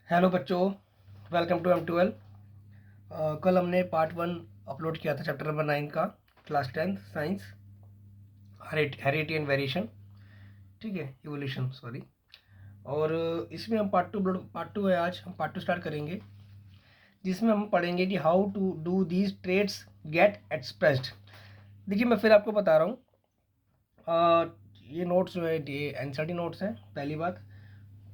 Hello बच्चों, welcome to M12। कल हमने पार्ट 1 अपलोड किया था चैप्टर नंबर 9 का, class 10 science, heredity and variation. ठीक है, इवोल्यूशन सॉरी। और इसमें हम पार्ट टू है। आज हम पार्ट 2 स्टार्ट करेंगे, जिसमें हम पढ़ेंगे कि how to do these traits get expressed. देखिए, मैं फिर आपको बता रहा हूँ, ये नोट्स जो है ये एनसीईआरटी नोट्स हैं, पहली बात।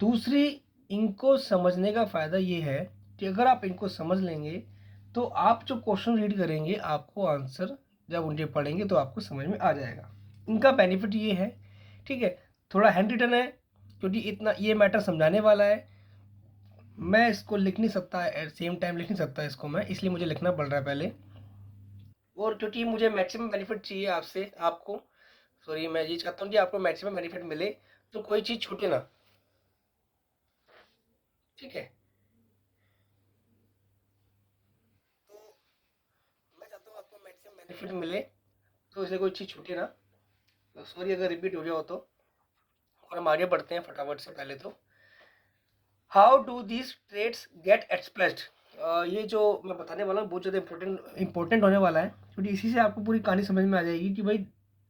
दूसरी, इनको समझने का फ़ायदा ये है कि अगर आप इनको समझ लेंगे तो आप जो क्वेश्चन रीड करेंगे, आपको आंसर जब उनके पढ़ेंगे तो आपको समझ में आ जाएगा। इनका बेनिफिट ये है, ठीक है, थोड़ा हैंड रिटन है, क्योंकि इतना ये मैटर समझाने वाला है। मैं इसको लिख नहीं सकता, एट सेम टाइम लिख नहीं सकता इसको मैं, इसलिए मुझे लिखना पड़ रहा है पहले। और क्योंकि मुझे मैक्सिमम बेनिफिट चाहिए आपसे, आपको सॉरी, मैं ये चाहता हूँ कि आपको मैक्सिमम बेनिफिट मिले, तो कोई चीज़ छूटे ना। ठीक है, तो मैं चाहता हूँ आपको मैक्सिमम बेनिफिट मिले, तो इससे कोई चीज़ छूटे ना। तो सॉरी अगर रिपीट हो जाओ तो। और हम आगे बढ़ते हैं फटाफट से। पहले तो how do this traits get expressed, ये जो मैं बताने वाला हूँ बहुत ज़्यादा इंपॉर्टेंट होने वाला है, क्योंकि इसी से आपको पूरी कहानी समझ में आ जाएगी कि भाई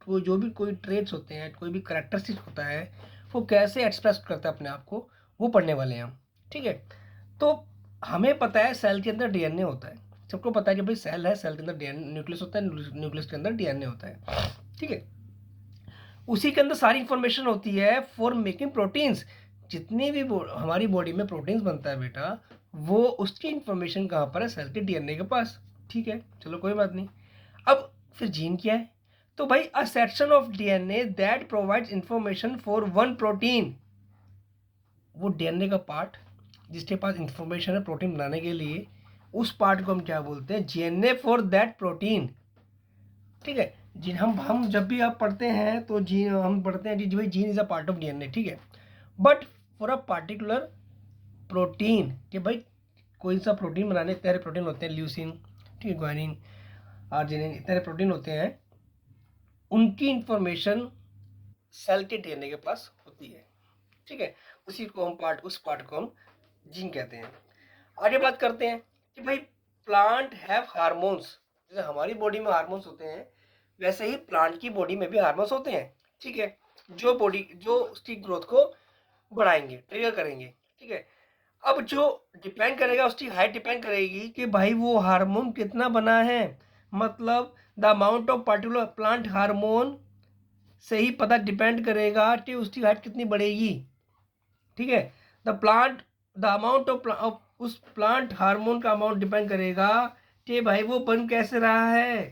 वो जो भी कोई ट्रेड्स होते हैं, कोई भी करेक्टरिस्टिक होता है, वो कैसे एक्सप्रेस करता है अपने आप को, वो पढ़ने वाले हैं हम। ठीक है, तो हमें पता है सेल के अंदर डीएनए होता है। सबको पता है कि भाई सेल है, सेल के अंदर डीएनए न्यूक्लियस होता है, न्यूक्लियस के अंदर डीएनए होता है। ठीक है, उसी के अंदर सारी इंफॉर्मेशन होती है फॉर मेकिंग प्रोटीन्स। जितनी भी हमारी बॉडी में प्रोटीन्स बनता है बेटा, वो उसकी इंफॉर्मेशन कहाँ पर है? सेल के डीएनए के पास। ठीक है, चलो कोई बात नहीं। अब फिर जीन क्या है? तो भाई a section of DNA that provides information for one protein. वो डीएनए का पार्ट जिसके पास इंफॉर्मेशन है प्रोटीन बनाने के लिए, उस पार्ट को हम क्या बोलते हैं? GNA for that protein. ठीक है, जीन हम जब भी आप पढ़ते हैं तो जीन हम पढ़ते हैं कि भाई gene is a part of DNA. ठीक है, but for a particular protein, कि भाई कोई सा प्रोटीन बनाने, इतने सारे प्रोटीन होते हैं, ल्यूसिन, ठीक है, ग्वानिन, आर्जिनिन, इतने सारे प्रोटीन होते हैं, उनकी इंफॉर्मेशन सेल के डीएनए के पास होती है। ठीक है, उस पार्ट को हम जीन कहते हैं। आगे बात करते हैं कि भाई प्लांट हैव हार्मोन्स। जैसे हमारी बॉडी में हार्मोन्स होते हैं, वैसे ही प्लांट की बॉडी में भी हार्मोन्स होते हैं। ठीक है, जो उसकी ग्रोथ को बढ़ाएंगे, ट्रिगर करेंगे। ठीक है, अब जो डिपेंड करेगा, उसकी हाइट डिपेंड करेगी कि भाई वो हार्मोन कितना बना है। मतलब the amount of particular plant hormone से ही पता डिपेंड करेगा कि उसकी हाइट कितनी बढ़ेगी। ठीक है, द अमाउंट ऑफ उस प्लांट हार्मोन का अमाउंट डिपेंड करेगा कि भाई वो बन कैसे रहा है।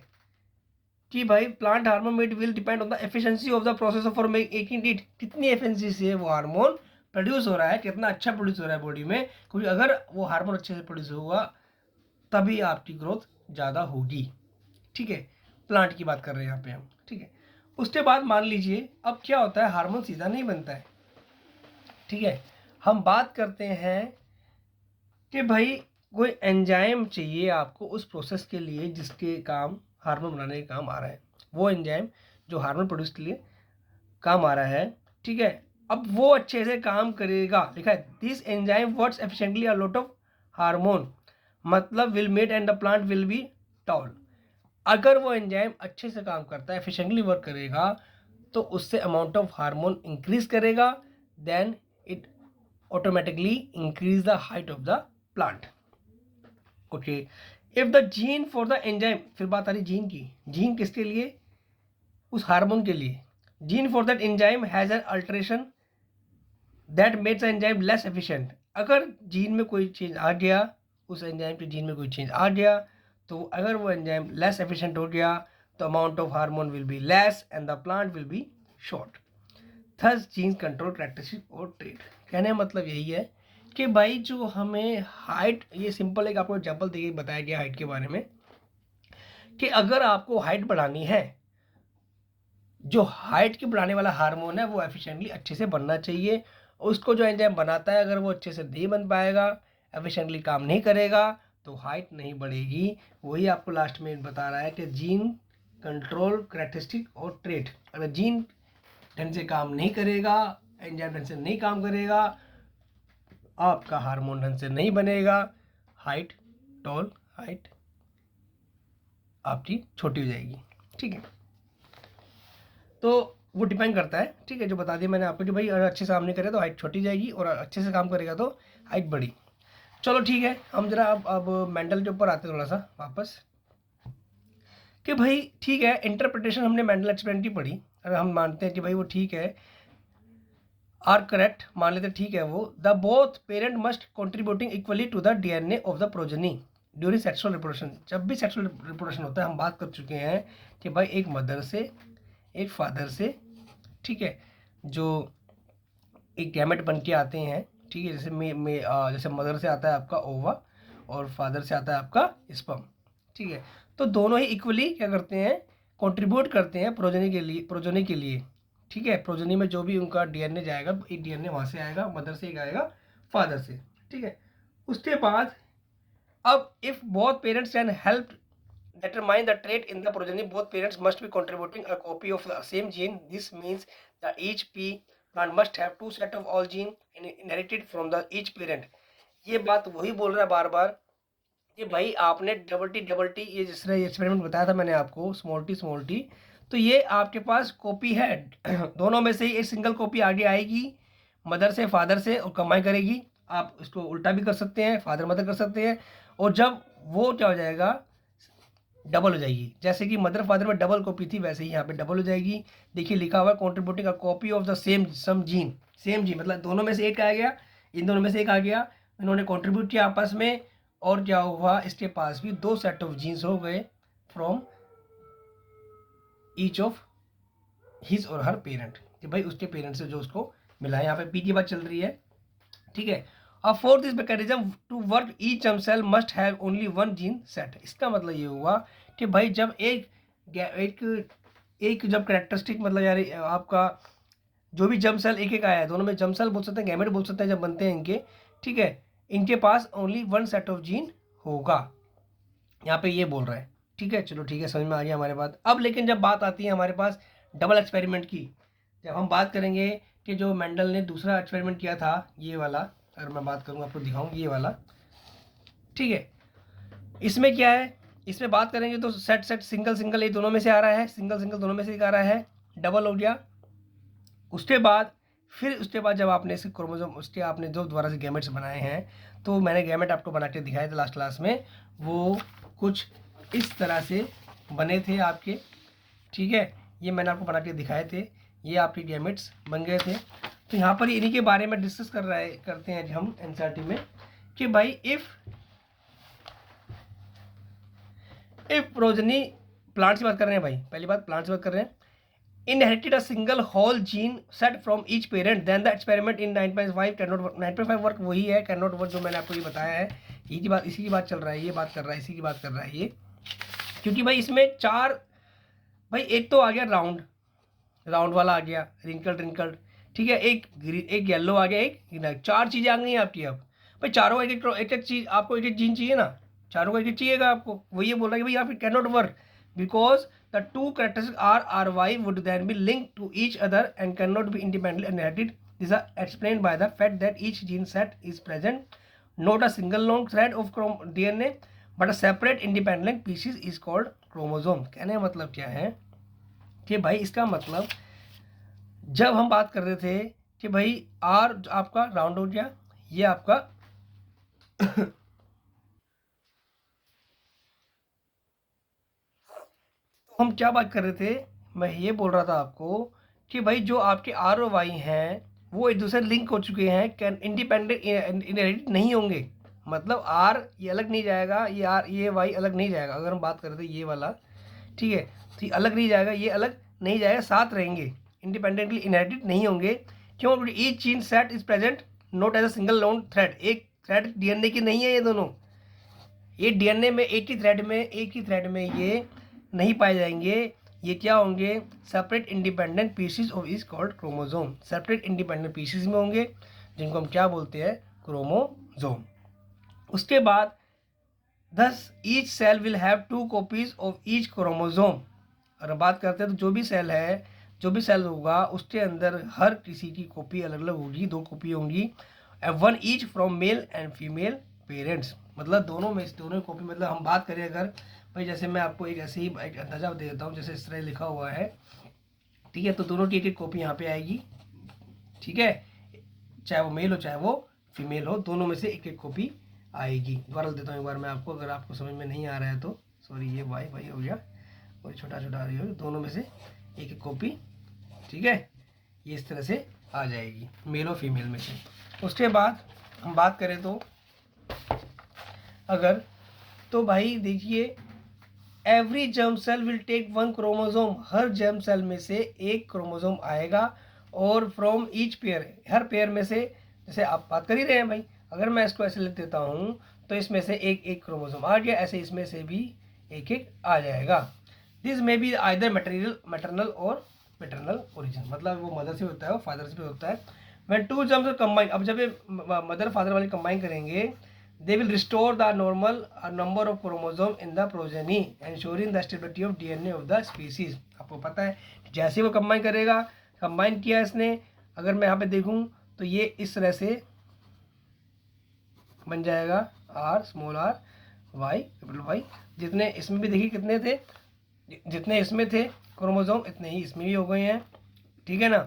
कि भाई plant hormone made will depend on the efficiency of the process for making it. कितनी एफिशिएंसी से वो हार्मोन प्रोड्यूस हो रहा है, कितना अच्छा प्रोड्यूस हो रहा है बॉडी में, क्योंकि अगर वो हार्मोन अच्छे से प्रोड्यूस होगा तभी आपकी ग्रोथ ज़्यादा होगी। ठीक है, प्लांट की बात कर रहे हैं यहाँ पे हम। ठीक है, उसके बाद मान लीजिए अब क्या होता है, हार्मोन सीधा नहीं बनता है। ठीक है, हम बात करते हैं कि भाई कोई एंजाइम चाहिए आपको उस प्रोसेस के लिए जिसके काम हार्मोन बनाने के काम आ रहा है। वो एंजाइम जो हार्मोन प्रोड्यूस के लिए काम आ रहा है। ठीक है, अब वो अच्छे से काम करेगा। लिखा है this enzyme works efficiently a lot of hormone, मतलब will made and the plant will be tall. अगर वो एंजाइम अच्छे से काम करता है, एफिशिएंटली वर्क करेगा, तो उससे अमाउंट ऑफ हार्मोन इंक्रीज करेगा, then it automatically increase the height of the plant. Okay, if the gene for the enzyme, फिर बात आ रही जीन की। जीन किसके लिए? उस हार्मोन के लिए। Gene for that enzyme has an alteration that makes enzyme less efficient. अगर जीन में कोई चेंज आ गया, उस एंजाइम के जीन में कोई चेंज आ गया, तो अगर वो एंजाइम लेस एफिशिएंट हो गया, तो amount of hormone will be less and the plant will B short. Thus gene control characteristic और ट्रेड। कहने का मतलब यही है कि भाई जो हमें हाइट, ये सिंपल एक आपको एग्जांपल देके बताया गया हाइट के बारे में, कि अगर आपको हाइट बढ़ानी है, जो हाइट की बढ़ाने वाला हार्मोन है वो एफिशिएंटली अच्छे से बनना चाहिए। उसको जो एंजाइम बनाता है, अगर वो अच्छे से नहीं बन पाएगा, एफिशिएंटली काम नहीं करेगा, तो हाइट नहीं बढ़ेगी। वही आपको लास्ट में बता रहा है कि जीन कंट्रोल कैरेक्टरिस्टिक और ट्रेट। अगर जीन ढंग से काम नहीं करेगा, एंजाइम ढंग से नहीं काम करेगा, आपका हार्मोन ढंग से नहीं बनेगा, हाइट आपकी छोटी हो जाएगी। ठीक है, तो वो डिपेंड करता है। ठीक है, जो बता दिया मैंने आपको कि भाई अगर अच्छे से काम नहीं करे तो हाइट छोटी जाएगी, और अच्छे से काम करेगा तो हाइट बड़ी। चलो ठीक है, हम जरा अब मेंडल के ऊपर आते हैं थोड़ा सा वापस, कि भाई ठीक है, इंटरप्रिटेशन हमने मेंडल एक्सपेरिमेंट की पढ़ी, अगर हम मानते हैं कि भाई वो ठीक है, आर करेक्ट, मान लेते ठीक है वो, the both parent must contributing equally to the DNA of the progeny during sexual reproduction. जब भी सेक्सुअल रिप्रोडक्शन होता है, हम बात कर चुके हैं कि भाई एक मदर से एक फादर से, ठीक है, जो एक गैमेट बन के आते हैं। ठीक है, जैसे मदर से आता है आपका ओवा और फादर से आता है आपका स्पर्म। ठीक है, तो दोनों ही इक्वली क्या करते हैं, कंट्रीब्यूट करते हैं प्रोजेनी के लिए। ठीक है, प्रोजेनी में जो भी उनका डीएनए जाएगा, एक डीएनए वहाँ से आएगा, मदर से एक आएगा फादर से। ठीक है, उसके बाद अब if both parents can help determine the trait in the progeny, both parents must be contributing a copy of the same gene. This means that each plant must have two set of all gene inherited from the each parent. ये बात वही बोल रहा है बार बार कि भाई आपने double T ये जिस तरह एक्सपेरिमेंट बताया था मैंने आपको, स्मॉल टी, तो ये आपके पास कॉपी है दोनों में से ही एक सिंगल कॉपी आगे आएगी मदर से फादर से और कमाई करेगी। आप इसको उल्टा भी कर सकते हैं, फादर मदर कर सकते हैं, और जब वो क्या हो जाएगा, डबल हो जाएगी। जैसे कि मदर फादर में डबल कॉपी थी, वैसे ही यहाँ पे डबल हो जाएगी। देखिए लिखा हुआ है contributing a copy of the same gene. Same gene मतलब दोनों में से एक आ गया, इन दोनों में से एक आ गया, इन्होंने कॉन्ट्रीब्यूट किया आपस में, और क्या हुआ, इसके पास भी दो सेट ऑफ जीन्स हो गए फ्रॉम ईच ऑफ हिज और हर पेरेंट, कि भाई उसके पेरेंट से जो उसको मिला है। यहाँ पे पी की बात चल रही है। ठीक है, अब for this mechanism to work each germ cell must have only one gene set. इसका मतलब ये हुआ कि भाई जब एक जब कैरेक्टरिस्टिक मतलब यार आपका जो भी जर्म सेल एक आया है, दोनों में जर्म सेल बोल सकते हैं, गैमेट बोल सकते हैं जब बनते हैं इनके। ठीक है, इनके पास only one set of gene होगा, यहाँ पे ये बोल रहा है। ठीक है, चलो ठीक है, समझ में आ गया हमारे बात। अब लेकिन जब बात आती है हमारे पास डबल एक्सपेरिमेंट की, जब हम बात करेंगे कि जो मेंडल ने दूसरा एक्सपेरिमेंट किया था, ये वाला अगर मैं बात करूँगा आपको दिखाऊँ, ये वाला। ठीक है, इसमें क्या है, इसमें बात करेंगे तो सेट सिंगल ये दोनों में से आ रहा है, सिंगल दोनों में से आ रहा है, डबल हो गया। उसके बाद जब आपने इसे क्रोमोसोम उसके आपने जो दोबारा से गैमेट्स बनाए हैं, तो मैंने गैमेट आपको बना के दिखाए थे लास्ट क्लास में, वो कुछ इस तरह से बने थे आपके। ठीक है, ये मैंने आपको बना के दिखाए थे, ये आपके गैमेट्स बन गए थे। तो यहाँ पर इन्हीं के बारे में डिस्कस करते हैं हम एनसीईआरटी में, कि भाई इफ प्रोजेनी, प्लांट से बात कर रहे हैं भाई, पहली बात प्लांट से बात कर रहे हैं, inherited a single whole gene set from each parent, then the experiment in 9.5 cannot work। 9.5 work वही है, cannot work जो मैंने आपको ये बताया है, इसी की बात चल रहा है, ये बात कर रहा है, इसी की बात कर रहा है ये। क्योंकि भाई इसमें चार, भाई एक तो आ गया राउंड वाला आ गया, रिंकल्ड। ठीक है, एक येलो आ गया, एक चार चीज़ें आ गई आपकी। अब भाई चारों एक चीज़, आपको एक जीन चाहिए ना, चारों को एक चाहिएगा आपको। वो ये बोल रहा है कि भाई यहाँ पे cannot work because the two characteristics R or Y would then be linked to each other and cannot be independently inherited. These are explained by the fact that each gene set is present, not a single long thread of DNA, but a separate independent pieces is called chromosome। कहने का मतलब क्या है कि भाई इसका मतलब जब हम बात कर रहे थे कि भाई R आपका राउंड हो गया, ये आपका हम क्या बात कर रहे थे, मैं ये बोल रहा था आपको कि भाई जो आपके आर और वाई हैं वो एक दूसरे लिंक हो चुके हैं, कैन इंडिपेंडेंट इनहेरिट नहीं होंगे। मतलब आर ये अलग नहीं जाएगा, ये वाई अलग नहीं जाएगा। अगर हम बात कर रहे थे ये वाला, ठीक है, तो ये अलग नहीं जाएगा, ये अलग नहीं जाएगा, साथ रहेंगे, इंडिपेंडेंटली इनहेरिटेड नहीं होंगे। क्यों? Each gene set is present not as a single long thread. एक थ्रेड डीएनए की नहीं है ये दोनों, ये डीएनए में एक ही थ्रेड में ये नहीं पाए जाएंगे। ये क्या होंगे? Separate independent pieces of is called chromosome. Separate independent pieces में होंगे जिनको हम क्या बोलते हैं? क्रोमोसोम। उसके बाद thus each cell will have 2 copies of each chromosome. अगर बात करते हैं तो जो भी सेल होगा उसके अंदर हर किसी की कॉपी अलग अलग होगी, 2 कॉपी होंगी। One each from male and female parents. मतलब दोनों कॉपी, मतलब हम बात करें अगर भाई, जैसे मैं आपको एक ऐसे ही एक अंदाजा दे देता हूँ, जैसे इस तरह लिखा हुआ है, ठीक है, तो दोनों की एक कॉपी यहाँ पे आएगी, ठीक है, चाहे वो मेल हो चाहे वो फीमेल हो, दोनों में से एक एक कॉपी आएगी। दोबारा देता हूँ एक बार मैं आपको, अगर आपको समझ में नहीं आ रहा है तो सॉरी, ये वाई वाई हो गया और छोटा छोटा आ रही हो, दोनों में से एक एक कॉपी, ठीक है, ये इस तरह से आ जाएगी मेल और फीमेल में से। उसके बाद हम बात करें तो अगर, तो भाई देखिए, every germ cell will take one chromosome, हर जर्म सेल में से एक क्रोमोसोम आएगा, और फ्रॉम ईच पेयर, हर पेयर में से, जैसे आप बात कर ही रहे हैं भाई, अगर मैं इसको ऐसे लिख देता हूँ तो इसमें से एक एक क्रोमोसोम आ गया, ऐसे इसमें से भी एक एक आ जाएगा। This may be either maternal और पैटर्नल ओरिजिन, मतलब वो मदर से होता है, वो फादर से भी होता है। व्हेन टू जर्म्स कंबाइन, अब जब ये मदर फादर वाले कंबाइन करेंगे, they will restore the normal number of chromosome in the progeny, ensuring the stability of DNA of the species। आपको पता है जैसे वो कंबाइन किया इसने, अगर मैं यहाँ पे देखूँ तो ये इस तरह से बन जाएगा R small R Y capital Y. जितने इसमें भी देखिए कितने थे, जितने इसमें थे क्रोमोसोम उतने ही इसमें भी हो गए हैं, ठीक है ना,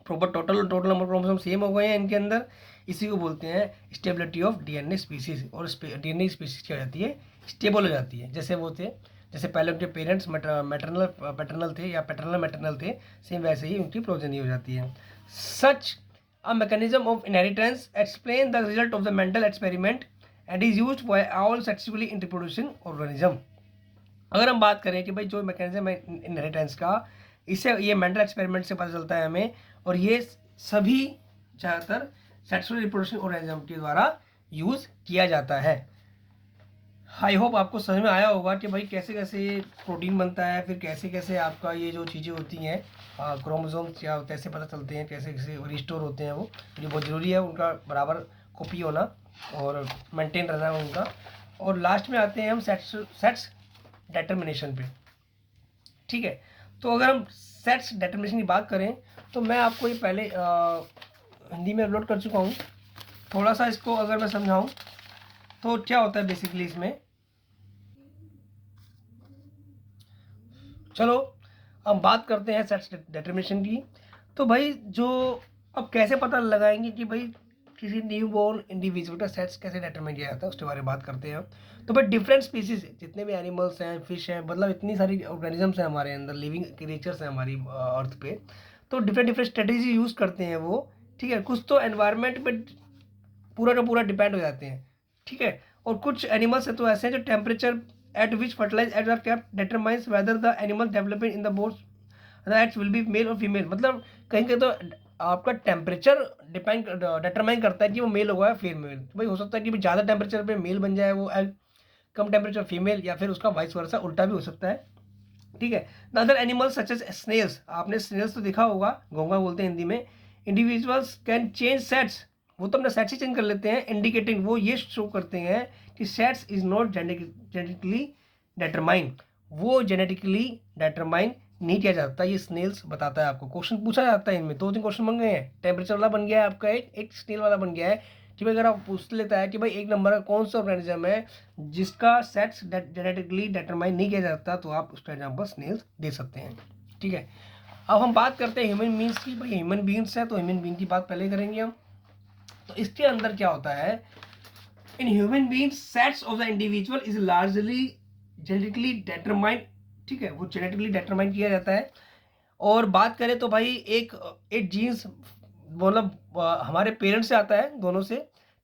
proper total number chromosome same हो गए हैं इनके अंदर। इसी को बोलते हैं स्टेबिलिटी ऑफ डीएनए स्पीसीज, और डीएनए स्पीसीज क्या हो जाती है, स्टेबल हो जाती है। जैसे वो थे, जैसे पहले उनके पेरेंट्स मैटरनल पैटर्नल थे या पैटर्नल मैटरनल थे, सेम वैसे ही उनकी प्रोजेनी हो जाती है। Such a mechanism of inheritance explain the result of the Mendel experiment and is used by all successfully in reproducing organism. अगर हम बात करें कि भाई जो मैकेनिज्म है इनहेरिटेंस का, इससे ये मेंटल एक्सपेरिमेंट से पता चलता है हमें, और ये सभी ज़्यादातर सेक्सुअल रिप्रोडक्शन ऑर्गेनिज्म के द्वारा यूज़ किया जाता है। आई होप आपको समझ में आया होगा कि भाई कैसे कैसे प्रोटीन बनता है, फिर कैसे कैसे आपका ये जो चीज़ें होती हैं क्रोमोसोम्स क्या कैसे पता चलते हैं, कैसे कैसे रिस्टोर होते हैं, वो जो बहुत ज़रूरी है उनका बराबर कॉपी होना और मेंटेन रहना उनका। और लास्ट में आते हैं हम सेट्स डिटर्मिनेशन पे, ठीक है। तो अगर हम सेट्स डिटर्मिनेशन की बात करें तो मैं आपको ये पहले हिंदी में अपलोड कर चुका हूँ, थोड़ा सा इसको अगर मैं समझाऊँ तो क्या होता है बेसिकली इसमें। चलो हम बात करते हैं सेट्स डिटर्मिनेशन की। तो भाई जो अब कैसे पता लगाएंगे कि भाई किसी न्यू बॉर्न इंडिविजुअल का सेट्स कैसे डिटरमाइन किया जाता है, उसके बारे में बात करते हैं। तो भाई डिफरेंट स्पीसीज जितने भी एनिमल्स हैं, फिश हैं, मतलब इतनी सारी ऑर्गेनिजम्स हैं हमारे अंदर, लिविंग क्रिएचर्स हैं हमारी अर्थ पे, तो डिफरेंट डिफरेंट स्ट्रेटेजी यूज़ करते हैं वो, ठीक है। कुछ तो एनवायरनमेंट पे पूरा का पूरा डिपेंड हो जाते हैं, ठीक है। और कुछ एनिमल्स तो ऐसे हैं जो temperature at which fertilize at are kept determines whether the animal developing in the bores that will be male और फीमेल। मतलब कहीं कहीं तो आपका टेम्परेचर डिटरमाइन करता है कि वो मेल होगा या फीमेल। भाई हो सकता है कि भी ज़्यादा टेम्परेचर पे मेल बन जाए वो एग, कम टेम्परेचर फीमेल, या फिर उसका वाइस वर्सा उल्टा भी हो सकता है, ठीक है। The other animals such as snails, आपने स्नेल्स तो देखा होगा, घोंघा बोलते हैं हिंदी में। इंडिविजुअल्स कैन चेंज सेट्स, वो तो अपना सेट्स ही चेंज कर लेते हैं, इंडिकेटिंग वो ये शो करते हैं कि sets is not genetically determined, वो जेनेटिकली डिटरमाइन नहीं किया जाता। ये स्नेल्स बताता है आपको, क्वेश्चन पूछा जाता है इनमें, 2-3 क्वेश्चन बन गए हैं। टेम्परेचर वाला बन गया है आपका, एक स्नेल वाला बन गया है कि भाई अगर आप पूछ लेता है कि भाई एक नंबर का कौन सा ऑर्गेनिज्म है जिसका सेट्स जेनेटिकली डिटरमाइन नहीं किया जाता, तो आप उसका एग्जाम्पल स्नेल्स दे सकते हैं, ठीक है। अब हम बात करते हैं ह्यूमन बींग्स की। भाई ह्यूमन बींग्स है तो ह्यूमन बींग की बात पहले करेंगे हम। तो इसके अंदर क्या होता है, in human beings sets of the individual is largely genetically determined, ठीक है, वो जेनेटिकली डिटरमाइन किया जाता है। और बात करें तो भाई एक जीन्स मतलब हमारे पेरेंट्स से आता है, दोनों से,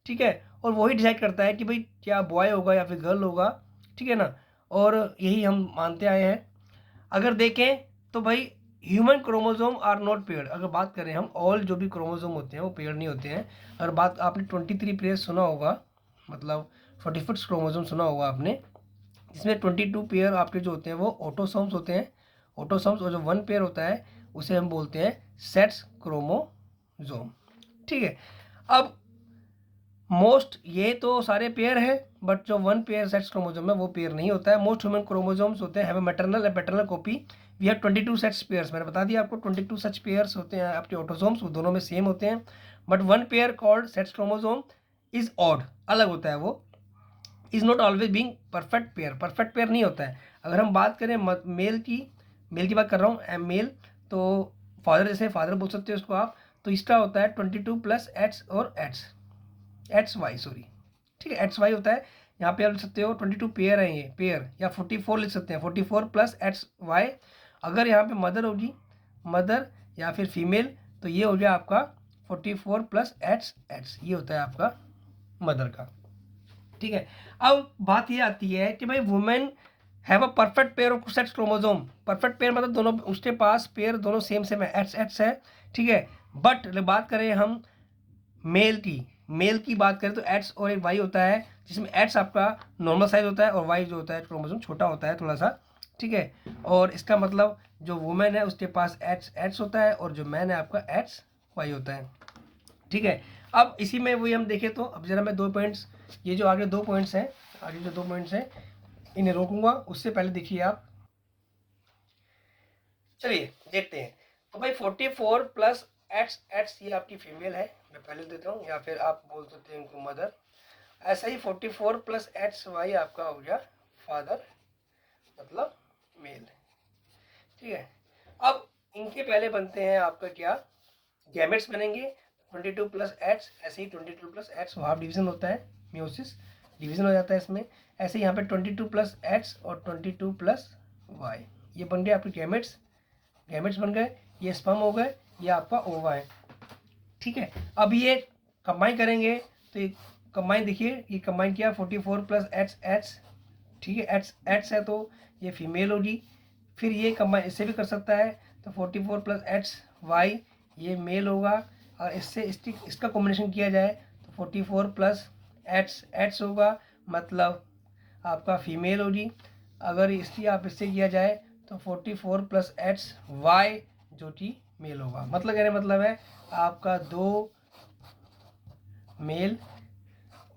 ठीक है, और वही डिसाइड करता है कि भाई क्या बॉय होगा या फिर गर्ल होगा, ठीक है ना, और यही हम मानते आए हैं। अगर देखें तो भाई human chromosome are not paired, अगर बात करें हम, ऑल जो भी क्रोमोसोम होते हैं वो पेयर्ड नहीं होते हैं। अगर बात आपने 23 पेयर सुना होगा, मतलब 44 क्रोमोसोम सुना होगा आपने, जिसमें 22 पेयर आपके जो होते हैं वो ऑटोसोम्स होते हैं, ऑटोसोम्स, और जो 1 पेयर होता है उसे हम बोलते हैं सेट्स क्रोमोसोम, ठीक है। अब मोस्ट ये तो सारे पेयर है, बट जो 1 पेयर सेट्स क्रोमोसोम है वो पेयर नहीं होता है। मोस्ट ह्यूमन क्रोमोसोम्स होते हैं have a maternal and paternal copy we have 22 such pairs, मैंने बता दिया आपको 22 सच पेयर्स होते हैं आपके ऑटोसोम्स, वो दोनों में सेम होते हैं, but one pair called sex chromosome is odd, अलग होता है वो, is not always being perfect pair, perfect pair नहीं होता है। अगर हम बात करें मेल की बात कर रहा हूँ, मेल तो फादर, जैसे फादर बोल सकते हैं उसको आप, तो इसका होता है 22 प्लस एट्स और एट्स वाई, सॉरी, ठीक है, एट्स वाई होता है। यहाँ पे आप लिख सकते हो 22 पेयर है ये पेयर, या 44 लिख सकते हैं, 44 प्लस एट्स वाई। अगर यहाँ पे मदर होगी, मदर या फिर फीमेल, तो ये हो गया आपका 44 प्लस एट्स, ये होता है आपका मदर का, ठीक है। अब बात ये आती है कि भाई women have a perfect pair of sex chromosome, perfect pair मतलब दोनों उसके पास पेयर दोनों सेम सेम है, एट्स है, ठीक है। बट बात करें हम मेल की बात करें तो एट्स और एक वाई होता है, जिसमें एट्स आपका नॉर्मल साइज होता है और वाई जो होता है क्रोमोसोम छोटा होता है थोड़ा सा, ठीक है। और इसका मतलब जो वुमेन है उसके पास एट्स होता है और जो मैन है आपका एट्स वाई होता है, ठीक है। अब इसी में वही हम देखें तो अब जरा मैं 2 पॉइंट्स, ये जो आगे 2 पॉइंट्स हैं, आगे जो 2 पॉइंट्स हैं इन्हें रोकूंगा, उससे पहले देखिए आप, चलिए देखते हैं। तो भाई 44 प्लस एट्स ये आपकी फीमेल है, मैं पहले देता हूँ, या फिर आप बोल सकते हैं इनको मदर। ऐसा ही 44 प्लस एट्स वाई आपका हो गया फादर, मतलब मेल, ठीक है। अब इनके पहले बनते हैं आपका क्या, गैमेट्स बनेंगे 22 प्लस एट्स, ऐसे ही 22 प्लस एट्स हाफ डिवीजन होता है, मियोसिस डिवीजन हो जाता है इसमें। ऐसे यहाँ पे 22 प्लस एट्स और 22 प्लस वाई, ये बन गए आपके गैमेट्स बन गए, ये स्पर्म हो गए, ये आपका ओवा है, ठीक है। अब ये कंबाइन करेंगे तो ये कंबाइन, देखिए ये कंबाइन किया 44 प्लस एट्स, ठीक है, एट्स है तो ये फीमेल होगी। फिर ये कंबाइन इससे भी कर सकता है, तो 44 प्लस एट्स वाई ये मेल होगा, और इससे इसका कॉम्बिनेशन किया जाए तो 44 प्लस एट्स होगा, मतलब आपका फीमेल होगी। अगर इसकी आप इससे किया जाए तो 44 प्लस एट्स वाई जो कि मेल होगा, मतलब कहने मतलब है आपका 2 मेल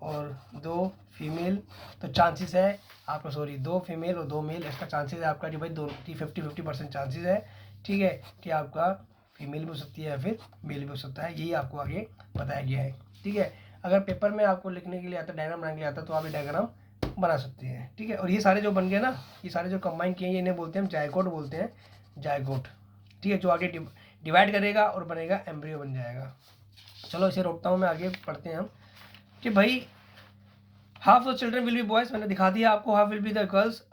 और 2 फीमेल, तो चांसेस है आपका, सॉरी 2 फीमेल और 2 मेल, इसका चांसेस है आपका कि भाई 50-50% चांसेस है, ठीक है, कि आपका फीमेल भी हो सकती है या फिर मेल भी हो सकता है, यही आपको आगे बताया गया है, ठीक है। अगर पेपर में आपको लिखने के लिए आता, डायग्राम बनाने के लिए आता, तो आप ये डायग्राम बना सकते हैं, ठीक है। और ये सारे जो बन गए ना, ये सारे जो कंबाइन किए हैं, इन्हें बोलते हैं जायगोट बोलते हैं, जायगोट, ठीक है, जो आगे डिवाइड करेगा और बनेगा एम्ब्रियो बन जाएगा। चलो इसे रोकता हूँ मैं, आगे पढ़ते हैं हम कि भाई half of children will be boys, मैंने दिखा दिया आपको, half will be the girls,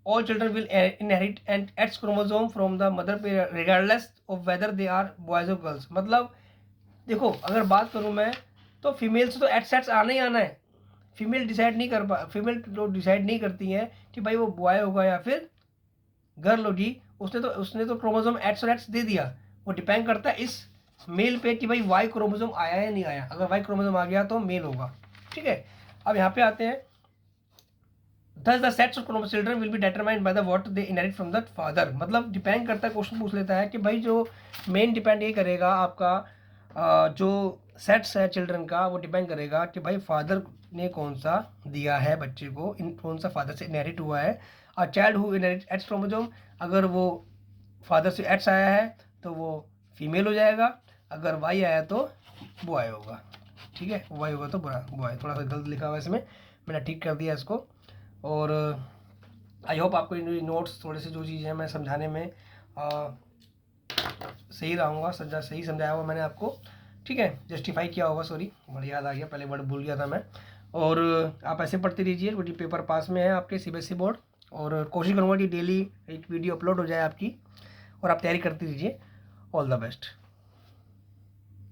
all children will inherit an X chromosome from the mother regardless of whether they are boys or girls। मतलब देखो अगर बात करूँ मैं तो फीमेल से तो एट्स आना ही आना है, फीमेल डिसाइड नहीं करती हैं कि भाई वो बॉय होगा या फिर गर्ल होगी, उसने तो क्रोमोसोम एट्स और एट्स दे दिया, वो डिपेंड करता है इस मेल पे कि भाई वाई क्रोमोसोम आया या नहीं आया। अगर वाई क्रोमोसोम आ गया तो मेल होगा, ठीक है। अब यहाँ पे आते हैं, Thus the sets of children will be determined by the what they inherit from the father। मतलब डिपेंड करता है, क्वेश्चन पूछ लेता है कि भाई जो मेन डिपेंड ये करेगा आपका जो सेट्स है चिल्ड्रन का, वो डिपेंड करेगा कि भाई फादर ने कौन सा दिया है बच्चे को, कौन सा फादर से इनहेरिट हुआ है। और चाइल्ड हु इनहेरिट एट्स क्रोमोसोम, अगर वो फादर से एट्स आया है तो वो फीमेल हो जाएगा, अगर वाई आया तो बॉय होगा, ठीक है, वाई होगा तो बॉय। थोड़ा सा गलत लिखा हुआ है इसमें, मैंने ठीक कर दिया इसको। और आई होप आपको नोट्स थोड़े से जो चीज़ें हैं मैं समझाने में सही रहूँगा, सही समझाया हुआ मैंने आपको, ठीक है, जस्टिफाई किया होगा, सॉरी वर्ड याद आ गया, पहले वर्ड भूल गया था मैं। और आप ऐसे पढ़ते रहिए, क्योंकि पेपर पास में है आपके CBSE बोर्ड, और कोशिश करूँगा कि डेली एक वीडियो अपलोड हो जाए आपकी, और आप तैयारी करते रहिए। All the best.